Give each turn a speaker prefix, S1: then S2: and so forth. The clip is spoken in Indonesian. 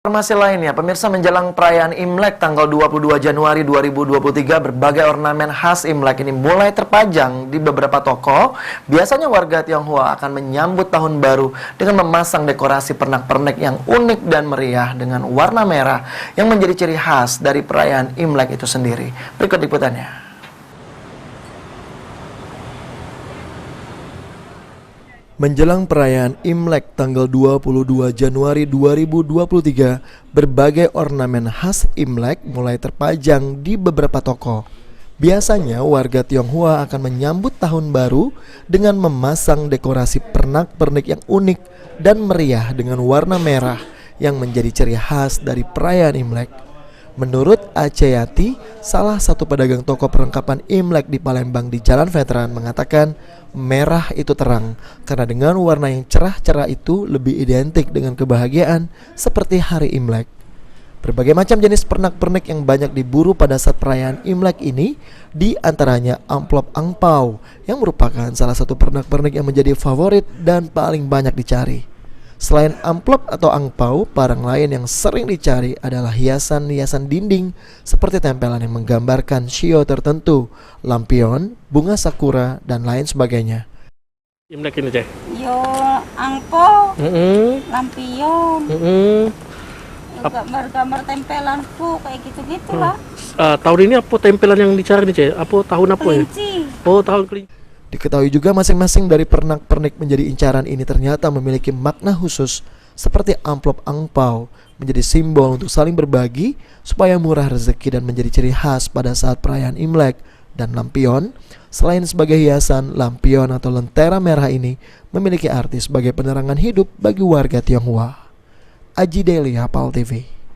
S1: Informasi lainnya, pemirsa, menjelang perayaan Imlek tanggal 22 Januari 2023, berbagai ornamen khas Imlek ini mulai terpajang di beberapa toko. Biasanya warga Tionghoa akan menyambut tahun baru dengan memasang dekorasi pernak-pernik yang unik dan meriah dengan warna merah yang menjadi ciri khas dari perayaan Imlek itu sendiri. Berikut liputannya. Menjelang perayaan Imlek tanggal 22 Januari 2023, berbagai ornamen khas Imlek mulai terpajang di beberapa toko. Biasanya warga Tionghoa akan menyambut tahun baru dengan memasang dekorasi pernak-pernik yang unik dan meriah dengan warna merah yang menjadi ciri khas dari perayaan Imlek. Menurut Aceyati, salah satu pedagang toko perlengkapan Imlek di Palembang di Jalan Veteran, mengatakan merah itu terang karena dengan warna yang cerah-cerah itu lebih identik dengan kebahagiaan seperti hari Imlek. Berbagai macam jenis pernak-pernik yang banyak diburu pada saat perayaan Imlek ini, di antaranya amplop angpau yang merupakan salah satu pernak-pernik yang menjadi favorit dan paling banyak dicari. Selain amplop atau angpau, barang lain yang sering dicari adalah hiasan-hiasan dinding seperti tempelan yang menggambarkan shio tertentu, lampion, bunga sakura, dan lain sebagainya.
S2: Imlek ini, Ceh?
S3: Yo angpau, lampion, gambar-gambar tempelan bu, kayak gitu-gitu lah.
S2: Tahun ini apa tempelan yang dicari nih, Ceh? Apa tahun apa ya?
S3: Kelinci.
S2: Oh, tahun kelinci.
S1: Diketahui juga masing-masing dari pernak-pernik menjadi incaran ini ternyata memiliki makna khusus, seperti amplop angpau menjadi simbol untuk saling berbagi supaya murah rezeki dan menjadi ciri khas pada saat perayaan Imlek, dan lampion selain sebagai hiasan, lampion atau lentera merah ini memiliki arti sebagai penerangan hidup bagi warga Tionghoa. Aji Daily, Hapal TV.